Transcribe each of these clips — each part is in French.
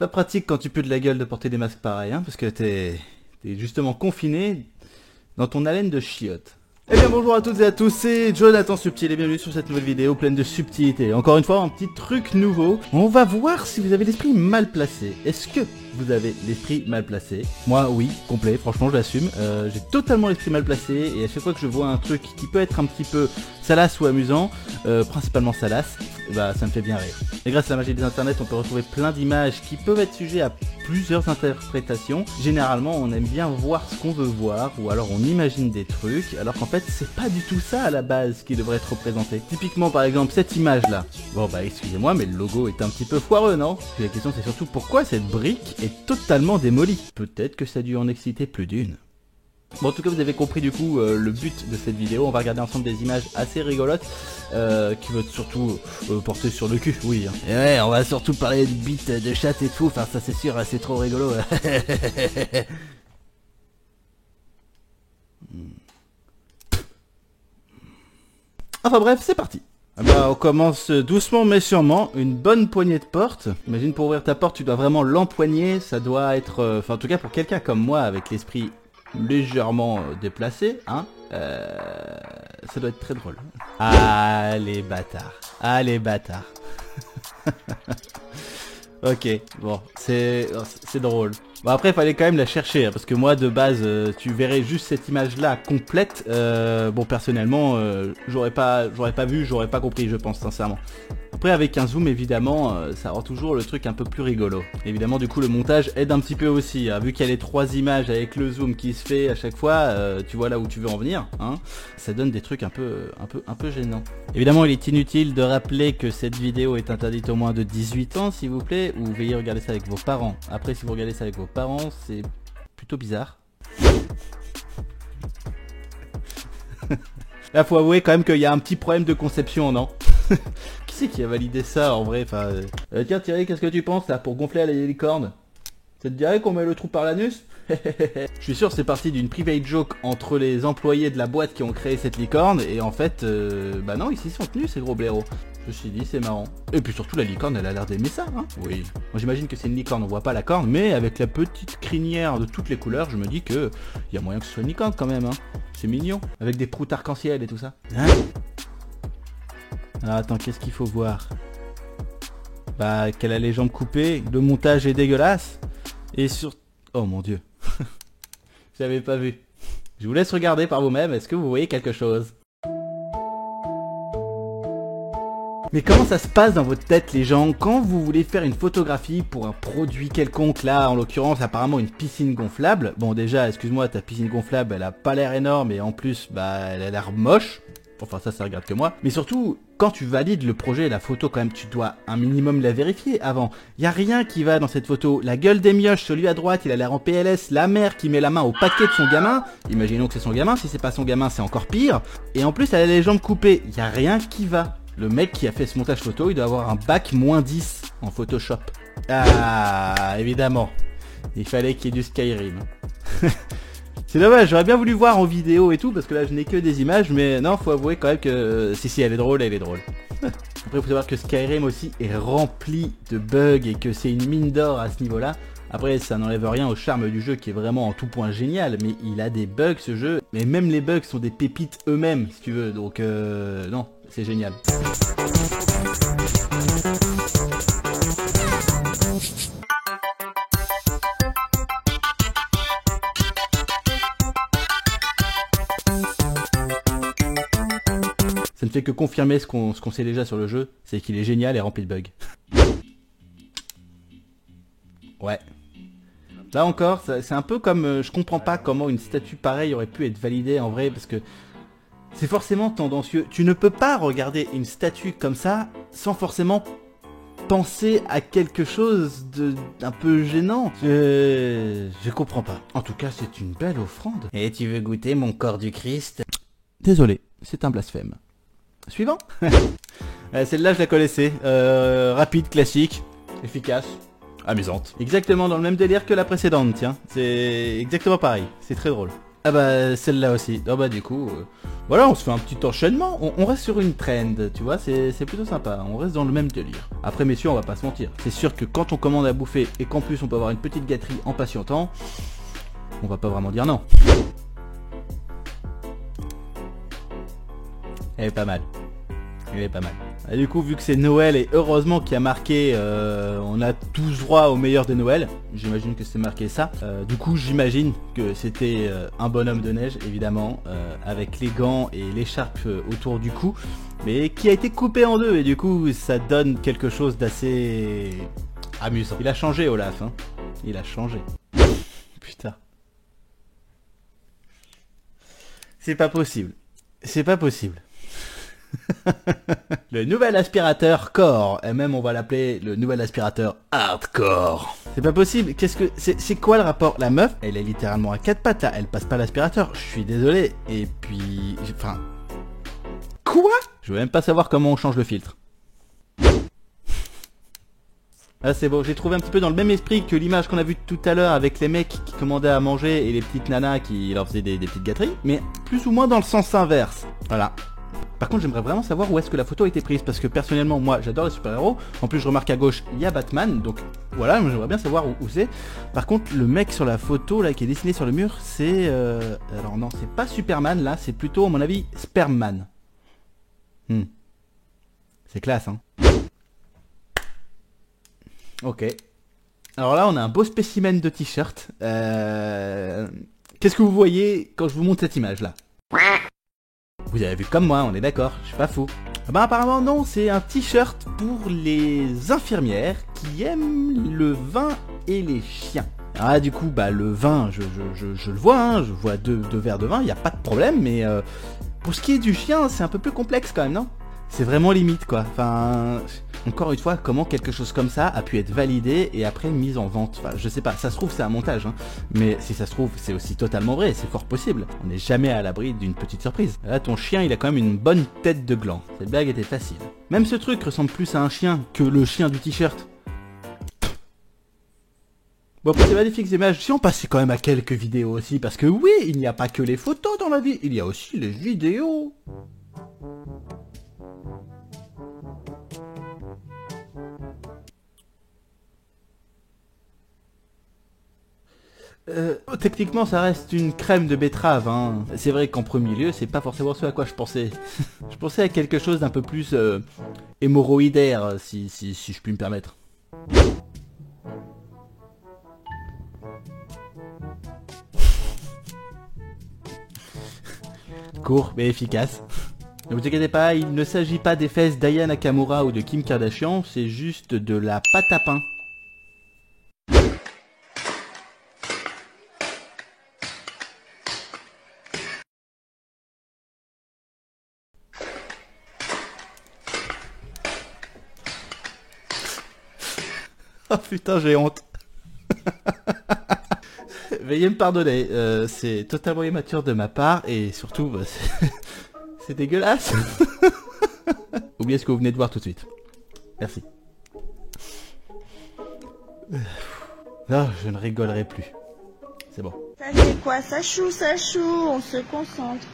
Pas pratique quand tu pues de la gueule de porter des masques pareils, hein, parce que t'es justement confiné dans ton haleine de chiotte. Eh bien bonjour à toutes et à tous, c'est Jonathan Subtil et bienvenue sur cette nouvelle vidéo pleine de subtilité. Encore une fois, un petit truc nouveau. On va voir si vous avez l'esprit mal placé. Est-ce que vous avez l'esprit mal placé? Moi oui, complet, franchement je l'assume. J'ai totalement l'esprit mal placé et à chaque fois que je vois un truc qui peut être un petit peu salace ou amusant, principalement salace, bah ça me fait bien rire. Et grâce à la magie des internets, on peut retrouver plein d'images qui peuvent être sujets à plusieurs interprétations. Généralement, on aime bien voir ce qu'on veut voir, ou alors on imagine des trucs, alors qu'en fait, c'est pas du tout ça à la base qui devrait être représenté. Typiquement, par exemple, cette image-là. Bon, bah excusez-moi, mais le logo est un petit peu foireux, non? Puis la question, c'est surtout pourquoi cette brique est totalement démolie. Peut-être que ça a dû en exciter plus d'une. Bon, en tout cas, vous avez compris du coup le but de cette vidéo. On va regarder ensemble des images assez rigolotes qui vont surtout porter sur le cul, oui. Hein. Et ouais, on va surtout parler de bites, de chatte et de fou. Enfin, ça c'est sûr, c'est trop rigolo. Enfin bref, c'est parti. Ah bah, on commence doucement mais sûrement, une bonne poignée de porte. Imagine, pour ouvrir ta porte, tu dois vraiment l'empoigner. Ça doit être, enfin en tout cas pour quelqu'un comme moi avec l'esprit légèrement déplacé, hein, ça doit être très drôle. Ah les bâtards, ah les bâtards. Ok, bon, c'est drôle. Bon après il fallait quand même la chercher, hein, parce que moi de base, tu verrais juste cette image là complète, bon personnellement, j'aurais pas vu, j'aurais pas compris, je pense sincèrement. Après avec un zoom évidemment, ça rend toujours le truc un peu plus rigolo. Évidemment du coup le montage aide un petit peu aussi, hein, vu qu'il y a les trois images avec le zoom qui se fait à chaque fois, tu vois là où tu veux en venir, hein, ça donne des trucs un peu gênants. Évidemment il est inutile de rappeler que cette vidéo est interdite au moins de 18 ans s'il vous plaît, ou veillez regarder ça avec vos parents. Après si vous regardez ça avec vos parents, c'est plutôt bizarre. Là faut avouer quand même qu'il y a un petit problème de conception, non? Qui c'est qui a validé ça en vrai? Enfin, tiens Thierry, qu'est-ce que tu penses là pour gonfler à la licorne? Ça te dirait qu'on met le trou par l'anus? Je suis sûr c'est parti d'une private joke entre les employés de la boîte qui ont créé cette licorne et en fait, bah non, ils s'y sont tenus ces gros blaireaux. Je me suis dit c'est marrant. Et puis surtout la licorne elle a l'air d'aimer ça, hein. Oui. Moi j'imagine que c'est une licorne, on voit pas la corne, mais avec la petite crinière de toutes les couleurs, je me dis que y a moyen que ce soit une licorne quand même, hein. C'est mignon, avec des proutes arc-en-ciel et tout ça. Hein? Ah, attends, qu'est-ce qu'il faut voir? Bah, qu'elle a les jambes coupées, le montage est dégueulasse, et sur... Oh mon dieu. J'avais pas vu. Je vous laisse regarder par vous-même, est-ce que vous voyez quelque chose? Mais comment ça se passe dans votre tête les gens, quand vous voulez faire une photographie pour un produit quelconque, là en l'occurrence apparemment une piscine gonflable. Bon déjà, excuse-moi, ta piscine gonflable elle a pas l'air énorme et en plus, bah elle a l'air moche. Enfin ça regarde que moi. Mais surtout, quand tu valides le projet et la photo quand même, tu dois un minimum la vérifier avant. Y a rien qui va dans cette photo. La gueule des mioches, celui à droite, il a l'air en PLS. La mère qui met la main au paquet de son gamin. Imaginons que c'est son gamin, si c'est pas son gamin c'est encore pire. Et en plus elle a les jambes coupées. Y a rien qui va. Le mec qui a fait ce montage photo, il doit avoir un bac -10 en Photoshop. Ah, évidemment. Il fallait qu'il y ait du Skyrim. C'est dommage, j'aurais bien voulu voir en vidéo et tout, parce que là je n'ai que des images, mais non, faut avouer quand même que... Si, elle est drôle, elle est drôle. Après, il faut savoir que Skyrim aussi est rempli de bugs et que c'est une mine d'or à ce niveau-là. Après, ça n'enlève rien au charme du jeu qui est vraiment en tout point génial, mais il a des bugs ce jeu, mais même les bugs sont des pépites eux-mêmes, si tu veux, donc non, c'est génial. Ça ne fait que confirmer ce qu'on sait déjà sur le jeu, c'est qu'il est génial et rempli de bugs. Ouais. Là encore, c'est un peu comme... je comprends pas comment une statue pareille aurait pu être validée en vrai, parce que c'est forcément tendancieux. Tu ne peux pas regarder une statue comme ça sans forcément penser à quelque chose d'un peu gênant. Je comprends pas. En tout cas, c'est une belle offrande. Et tu veux goûter mon corps du Christ? Désolé, c'est un blasphème. Suivant. Celle-là je la connaissais, rapide, classique, efficace, amusante. Exactement dans le même délire que la précédente, tiens. C'est exactement pareil, c'est très drôle. Ah bah celle-là aussi. Ah bah du coup, Voilà, on se fait un petit enchaînement, on reste sur une trend, tu vois, c'est plutôt sympa, on reste dans le même délire. Après messieurs, on va pas se mentir, c'est sûr que quand on commande à bouffer et qu'en plus on peut avoir une petite gâterie en patientant, on va pas vraiment dire non. Elle est pas mal. Elle est pas mal. Et du coup, vu que c'est Noël et heureusement qu'il y a marqué on a tous droit au meilleur des Noëls, j'imagine que c'est marqué ça. Du coup, j'imagine que c'était un bonhomme de neige, évidemment, avec les gants et l'écharpe autour du cou, mais qui a été coupé en deux et du coup, ça donne quelque chose d'assez amusant. Il a changé, Olaf, hein. Il a changé. Putain. C'est pas possible. C'est pas possible. Le nouvel aspirateur Core, et même on va l'appeler le nouvel aspirateur Hardcore. C'est pas possible, qu'est-ce que... C'est quoi le rapport? La meuf, elle est littéralement à 4 pattes là, elle passe pas l'aspirateur, je suis désolé, et puis... Enfin... Quoi? Je veux même pas savoir comment on change le filtre. Ah c'est bon, j'ai trouvé un petit peu dans le même esprit que l'image qu'on a vue tout à l'heure avec les mecs qui commandaient à manger et les petites nanas qui leur faisaient des petites gâteries, mais plus ou moins dans le sens inverse. Voilà. Par contre, j'aimerais vraiment savoir où est-ce que la photo a été prise, parce que personnellement, moi, j'adore les super-héros. En plus, je remarque à gauche, il y a Batman, donc voilà, j'aimerais bien savoir où c'est. Par contre, le mec sur la photo, là, qui est dessiné sur le mur, c'est... Alors non, c'est pas Superman, là, c'est plutôt, à mon avis, Spermman. C'est classe, hein. Ok. Alors là, on a un beau spécimen de t-shirt. Qu'est-ce que vous voyez quand je vous montre cette image-là? Vous avez vu comme moi, on est d'accord, je suis pas fou. Ah bah apparemment non, c'est un t-shirt pour les infirmières qui aiment le vin et les chiens. Ah du coup, bah le vin, je le vois, hein, je vois deux verres de vin, il n'y a pas de problème, mais pour ce qui est du chien, c'est un peu plus complexe quand même, non? C'est vraiment limite quoi, enfin... Encore une fois, comment quelque chose comme ça a pu être validé et après mis en vente? Enfin, je sais pas, ça se trouve c'est un montage, hein. Mais si ça se trouve c'est aussi totalement vrai, c'est fort possible. On n'est jamais à l'abri d'une petite surprise. Là, ton chien, il a quand même une bonne tête de gland. Cette blague était facile. Même ce truc ressemble plus à un chien que le chien du t-shirt. Bon, pour ces magnifiques images, si on passait quand même à quelques vidéos aussi, parce que oui, il n'y a pas que les photos dans la vie, il y a aussi les vidéos. Techniquement ça reste une crème de betterave, hein. C'est vrai qu'en premier lieu c'est pas forcément ce à quoi je pensais. Je pensais à quelque chose d'un peu plus hémorroïdaire si je puis me permettre. Court mais efficace. Ne vous inquiétez pas, il ne s'agit pas des fesses d'Aya Nakamura ou de Kim Kardashian, c'est juste de la pâte à pain. Oh putain, j'ai honte. Veuillez me pardonner, c'est totalement immature de ma part et surtout, bah, c'est dégueulasse. Oubliez ce que vous venez de voir tout de suite. Merci. Non, je ne rigolerai plus. C'est bon. Ça fait quoi? Ça choue, on se concentre.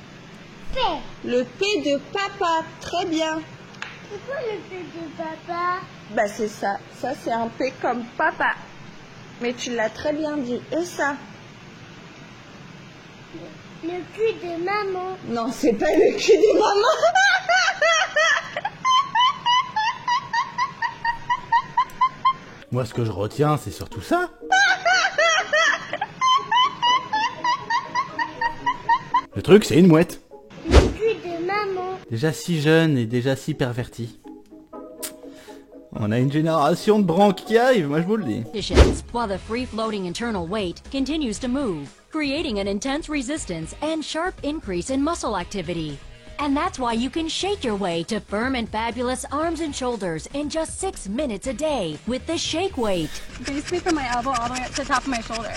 P. Le P de papa, très bien. C'est quoi le P de papa? Bah c'est ça, ça c'est un P comme papa. Mais tu l'as très bien dit. Et ça? Le cul de maman. Non, c'est pas le cul de maman. Moi ce que je retiens c'est surtout ça. Le truc c'est une mouette. Le cul de maman. Déjà si jeune et déjà si perverti. On a une génération de branques qui arrive, moi je vous le dis. While the free-floating internal weight continues to move, creating an intense resistance and sharp increase in muscle activity. And that's why you can shake your way to firm and fabulous arms and shoulders in just 6 minutes a day with the Shake Weight. Basically from my elbow all the way up to the top of my shoulder.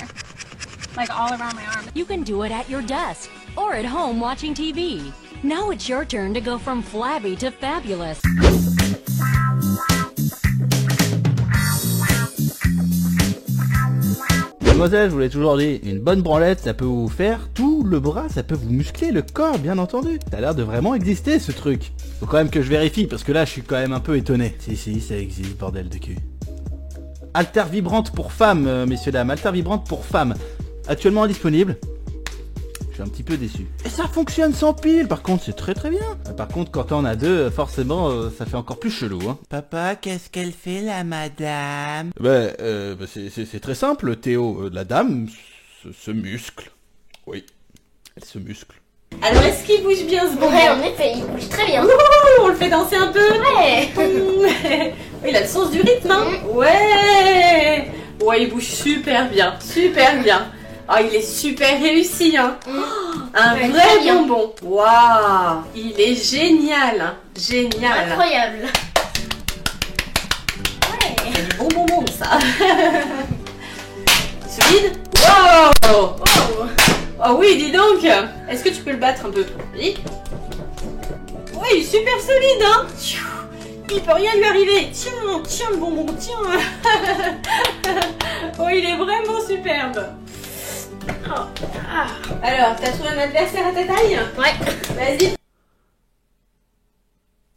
Like all around my arm. You can do it at your desk or at home watching TV. Now it's your turn to go from flabby to fabulous. Mademoiselle, je vous l'ai toujours dit, une bonne branlette, ça peut vous faire tout le bras, ça peut vous muscler le corps, bien entendu. Ça a l'air de vraiment exister, ce truc. Faut quand même que je vérifie, parce que là, je suis quand même un peu étonné. Si, ça existe, bordel de cul. Haltère vibrante pour femmes, messieurs, dames. Haltère vibrante pour femmes. Actuellement indisponible. Je suis un petit peu déçu. Et ça fonctionne sans pile, par contre, c'est très bien. Par contre, quand on a deux, forcément, ça fait encore plus chelou, hein. Papa, qu'est-ce qu'elle fait, la madame? C'est très simple, Théo. La dame se muscle. Oui, elle se muscle. Alors, est-ce qu'il bouge bien ce bonbon? Ouais, en effet, il bouge très bien. On le fait danser un peu? Ouais. Il a le sens du rythme, hein? Ouais. Ouais, il bouge super bien, super bien. Oh, il est super réussi, hein. Un Ouais, vrai très bien. bonbon. Waouh, il est génial, hein. Génial. Incroyable. Ouais. C'est du bon bonbon, ça. Solide? Wow. Oh. Oh oui, dis donc. Est-ce que tu peux le battre un peu? Oui. Oui, il est super solide, hein. Il peut rien lui arriver. Tiens le bonbon, tiens. Oh, il est vraiment superbe. Alors, t'as trouvé un adversaire à ta taille? Ouais. Vas-y.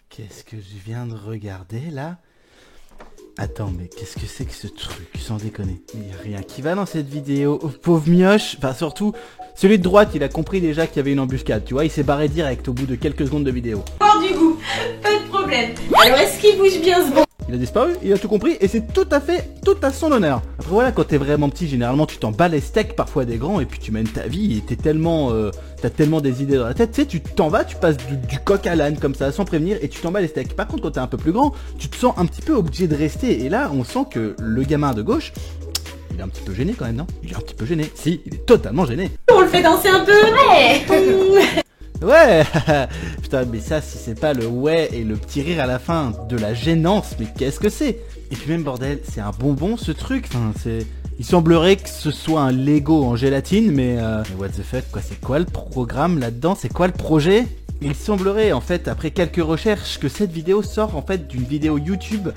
Qu'est-ce que je viens de regarder, là? Attends, mais qu'est-ce que c'est que ce truc, sans déconner? Il n'y a rien qui va dans cette vidéo. Oh, pauvre mioche. Enfin, surtout, celui de droite, il a compris déjà qu'il y avait une embuscade, tu vois? Il s'est barré direct au bout de quelques secondes de vidéo. Encore du goût. Pas de problème. Alors, est-ce qu'il bouge bien ce bonbon? Il a disparu, il a tout compris, et c'est tout à son honneur. Après voilà, quand t'es vraiment petit, généralement tu t'en bats les steaks, parfois des grands, et puis tu mènes ta vie, et t'es tellement... t'as tellement des idées dans la tête, tu sais, tu t'en vas, tu passes du coq à l'âne, comme ça, sans prévenir, et tu t'en bats les steaks. Par contre, quand t'es un peu plus grand, tu te sens un petit peu obligé de rester, et là, on sent que le gamin de gauche, il est un petit peu gêné quand même, non? Il est un petit peu gêné. Si, il est totalement gêné. On le fait danser un peu? Ouais. Ouais. Putain, mais ça, si c'est pas le ouais et le petit rire à la fin de la gênance, mais qu'est-ce que c'est? Et puis même, bordel, c'est un bonbon ce truc, enfin, c'est... Il semblerait que ce soit un Lego en gélatine, mais what the fuck, quoi, c'est quoi le programme là-dedans? C'est quoi le projet? Il semblerait, en fait, après quelques recherches, que cette vidéo sort, en fait, d'une vidéo YouTube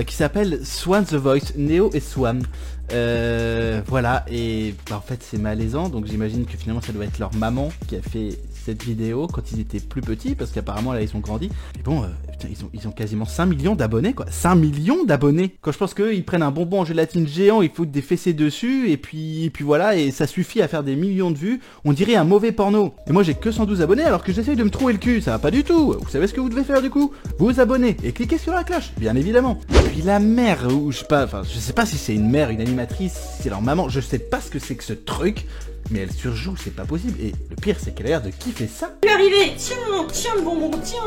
qui s'appelle Swan the Voice, Neo et Swan. Voilà, et bah, en fait, c'est malaisant, donc j'imagine que finalement, ça doit être leur maman qui a fait cette vidéo quand ils étaient plus petits, parce qu'apparemment, là, ils sont grandis. Et bon, putain, ils ont quasiment 5 millions d'abonnés, quoi. 5 millions d'abonnés! Quand je pense qu'eux, ils prennent un bonbon en gélatine géant, ils foutent des fessées dessus, et puis voilà, et ça suffit à faire des millions de vues. On dirait un mauvais porno. Et moi, j'ai que 112 abonnés, alors que j'essaye de me trouver le cul. Ça va pas du tout. Vous savez ce que vous devez faire, du coup? Vous vous abonnez, et cliquez sur la cloche, bien évidemment. Et puis la mère, ou je sais pas si c'est une mère, une animatrice, si c'est leur maman, je sais pas ce que c'est que ce truc, mais elle surjoue, c'est pas possible. Et le pire, c'est qu'elle a l'air de kiffer ça. Il est arrivé. Tiens le bonbon, tiens.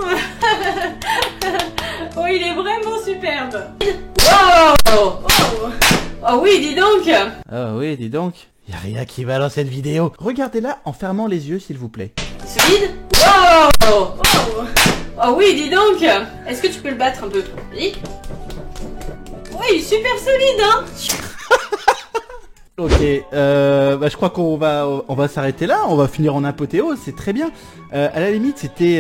Oh, il est vraiment superbe. Wow. Oh oui, dis donc. Ah oui, dis donc. Y a rien qui va dans cette vidéo. Regardez-la en fermant les yeux, s'il vous plaît. Solide? Wow. Oh oui, dis donc. Est-ce que tu peux le battre un peu? Oui. Oui, il est super solide, hein. Ok, bah je crois qu'on va s'arrêter là, on va finir en apothéose, c'est très bien. À la limite, c'était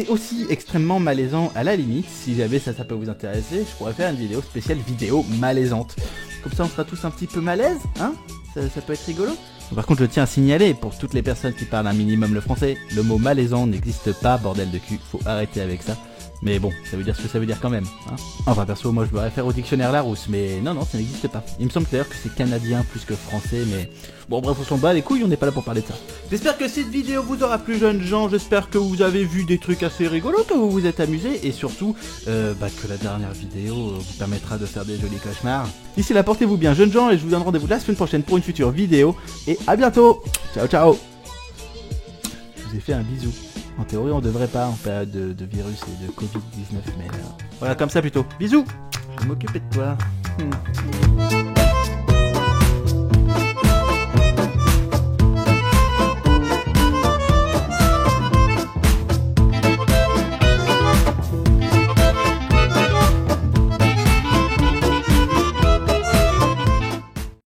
aussi extrêmement malaisant. À la limite, si jamais ça peut vous intéresser, je pourrais faire une vidéo spéciale vidéo malaisante. Comme ça, on sera tous un petit peu malaise, hein? Ça peut être rigolo. Par contre, je tiens à signaler, pour toutes les personnes qui parlent un minimum le français, le mot malaisant n'existe pas, bordel de cul, faut arrêter avec ça. Mais bon, ça veut dire ce que ça veut dire quand même, hein. Enfin perso, moi je me réfère au dictionnaire Larousse, mais non, ça n'existe pas. Il me semble d'ailleurs que c'est canadien plus que français, mais... Bon bref, on s'en bat les couilles, on n'est pas là pour parler de ça. J'espère que cette vidéo vous aura plu, jeunes gens, j'espère que vous avez vu des trucs assez rigolos, que vous vous êtes amusés, et surtout, que la dernière vidéo vous permettra de faire des jolis cauchemars. D'ici là, portez-vous bien, jeunes gens, et je vous donne rendez-vous la semaine prochaine pour une future vidéo, et à bientôt. Ciao, ciao. Je vous ai fait un bisou. En théorie, on devrait pas en période de virus et de Covid-19, mais voilà, comme ça plutôt. Bisous! Je vais m'occuper de toi.